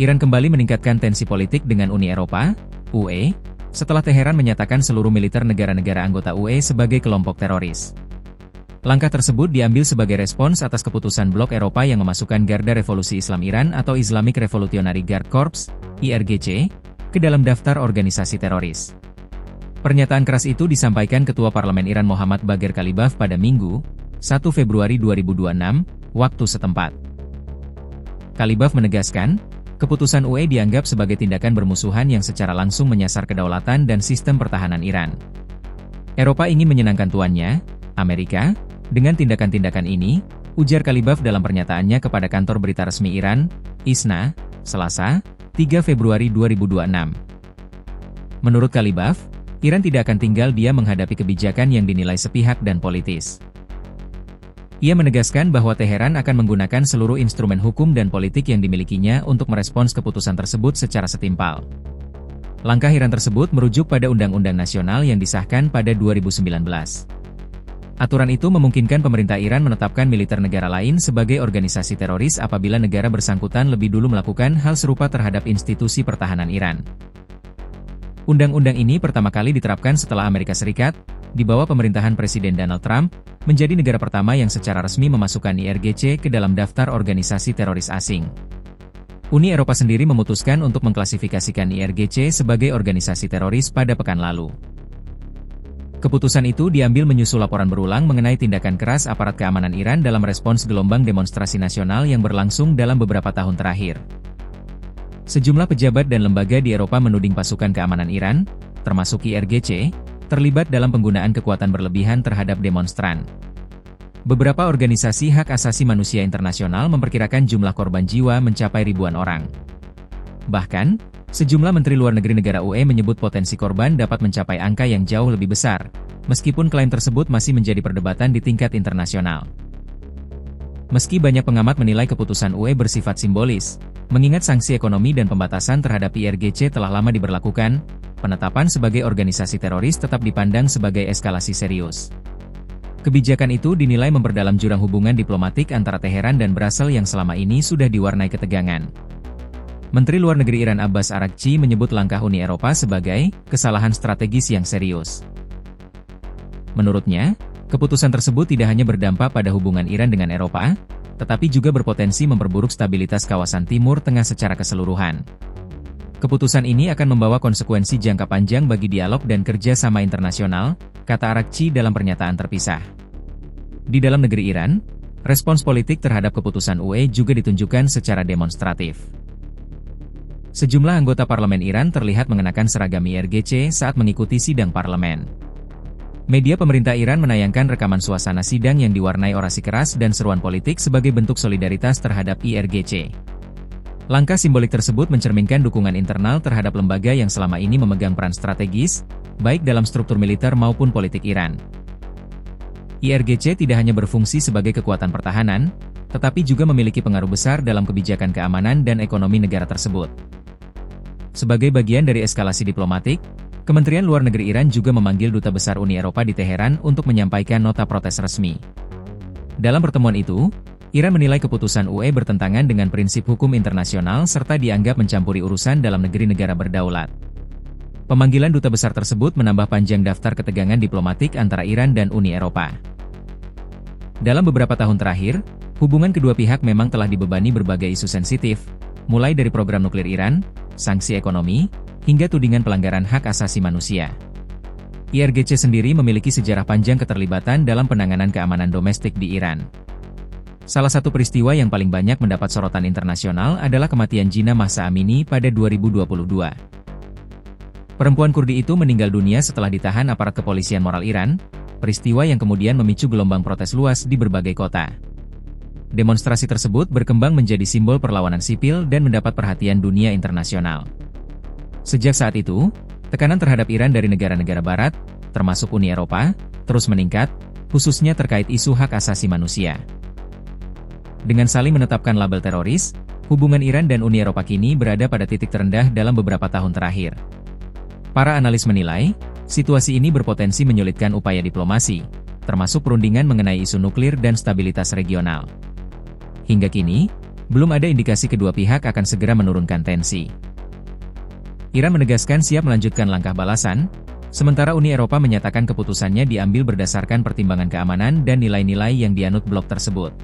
Iran kembali meningkatkan tensi politik dengan Uni Eropa, (UE), setelah Teheran menyatakan seluruh militer negara-negara anggota UE sebagai kelompok teroris. Langkah tersebut diambil sebagai respons atas keputusan Blok Eropa yang memasukkan Garda Revolusi Islam Iran atau Islamic Revolutionary Guard Corps, IRGC, ke dalam daftar organisasi teroris. Pernyataan keras itu disampaikan Ketua Parlemen Iran Mohammad Bagher Kalibaf pada Minggu, 1 Februari 2026, waktu setempat. Kalibaf menegaskan, keputusan UE dianggap sebagai tindakan bermusuhan yang secara langsung menyasar kedaulatan dan sistem pertahanan Iran. Eropa ingin menyenangkan tuannya, Amerika, dengan tindakan-tindakan ini, ujar Kalibaf dalam pernyataannya kepada kantor berita resmi Iran, ISNA, Selasa, 3 Februari 2026. Menurut Kalibaf, Iran tidak akan tinggal diam menghadapi kebijakan yang dinilai sepihak dan politis. Ia menegaskan bahwa Teheran akan menggunakan seluruh instrumen hukum dan politik yang dimilikinya untuk merespons keputusan tersebut secara setimpal. Langkah Iran tersebut merujuk pada Undang-Undang Nasional yang disahkan pada 2019. Aturan itu memungkinkan pemerintah Iran menetapkan militer negara lain sebagai organisasi teroris apabila negara bersangkutan lebih dulu melakukan hal serupa terhadap institusi pertahanan Iran. Undang-undang ini pertama kali diterapkan setelah Amerika Serikat, di bawah pemerintahan Presiden Donald Trump, menjadi negara pertama yang secara resmi memasukkan IRGC ke dalam daftar organisasi teroris asing. Uni Eropa sendiri memutuskan untuk mengklasifikasikan IRGC sebagai organisasi teroris pada pekan lalu. Keputusan itu diambil menyusul laporan berulang mengenai tindakan keras aparat keamanan Iran dalam respons gelombang demonstrasi nasional yang berlangsung dalam beberapa tahun terakhir. Sejumlah pejabat dan lembaga di Eropa menuding pasukan keamanan Iran, termasuk IRGC, terlibat dalam penggunaan kekuatan berlebihan terhadap demonstran. Beberapa organisasi hak asasi manusia internasional memperkirakan jumlah korban jiwa mencapai ribuan orang. Bahkan, sejumlah menteri luar negeri negara UE menyebut potensi korban dapat mencapai angka yang jauh lebih besar, meskipun klaim tersebut masih menjadi perdebatan di tingkat internasional. Meski banyak pengamat menilai keputusan UE bersifat simbolis, mengingat sanksi ekonomi dan pembatasan terhadap IRGC telah lama diberlakukan, penetapan sebagai organisasi teroris tetap dipandang sebagai eskalasi serius. Kebijakan itu dinilai memperdalam jurang hubungan diplomatik antara Teheran dan Brasil yang selama ini sudah diwarnai ketegangan. Menteri Luar Negeri Iran Abbas Araghchi menyebut langkah Uni Eropa sebagai kesalahan strategis yang serius. Menurutnya, keputusan tersebut tidak hanya berdampak pada hubungan Iran dengan Eropa, tetapi juga berpotensi memperburuk stabilitas kawasan Timur Tengah secara keseluruhan. Keputusan ini akan membawa konsekuensi jangka panjang bagi dialog dan kerja sama internasional, kata Araghchi dalam pernyataan terpisah. Di dalam negeri Iran, respons politik terhadap keputusan UE juga ditunjukkan secara demonstratif. Sejumlah anggota parlemen Iran terlihat mengenakan seragam IRGC saat mengikuti sidang parlemen. Media pemerintah Iran menayangkan rekaman suasana sidang yang diwarnai orasi keras dan seruan politik sebagai bentuk solidaritas terhadap IRGC. Langkah simbolik tersebut mencerminkan dukungan internal terhadap lembaga yang selama ini memegang peran strategis, baik dalam struktur militer maupun politik Iran. IRGC tidak hanya berfungsi sebagai kekuatan pertahanan, tetapi juga memiliki pengaruh besar dalam kebijakan keamanan dan ekonomi negara tersebut. Sebagai bagian dari eskalasi diplomatik, Kementerian Luar Negeri Iran juga memanggil Duta Besar Uni Eropa di Teheran untuk menyampaikan nota protes resmi. Dalam pertemuan itu, Iran menilai keputusan UE bertentangan dengan prinsip hukum internasional serta dianggap mencampuri urusan dalam negeri negara berdaulat. Pemanggilan Duta Besar tersebut menambah panjang daftar ketegangan diplomatik antara Iran dan Uni Eropa. Dalam beberapa tahun terakhir, hubungan kedua pihak memang telah dibebani berbagai isu sensitif, mulai dari program nuklir Iran, sanksi ekonomi, hingga tudingan pelanggaran hak asasi manusia. IRGC sendiri memiliki sejarah panjang keterlibatan dalam penanganan keamanan domestik di Iran. Salah satu peristiwa yang paling banyak mendapat sorotan internasional adalah kematian Jina Mahsa Amini pada 2022. Perempuan Kurdi itu meninggal dunia setelah ditahan aparat kepolisian moral Iran, peristiwa yang kemudian memicu gelombang protes luas di berbagai kota. Demonstrasi tersebut berkembang menjadi simbol perlawanan sipil dan mendapat perhatian dunia internasional. Sejak saat itu, tekanan terhadap Iran dari negara-negara Barat, termasuk Uni Eropa, terus meningkat, khususnya terkait isu hak asasi manusia. Dengan saling menetapkan label teroris, hubungan Iran dan Uni Eropa kini berada pada titik terendah dalam beberapa tahun terakhir. Para analis menilai, situasi ini berpotensi menyulitkan upaya diplomasi, termasuk perundingan mengenai isu nuklir dan stabilitas regional. Hingga kini, Belum ada indikasi kedua pihak akan segera menurunkan tensi. Iran menegaskan siap melanjutkan langkah balasan, sementara Uni Eropa menyatakan keputusannya diambil berdasarkan pertimbangan keamanan dan nilai-nilai yang dianut blok tersebut.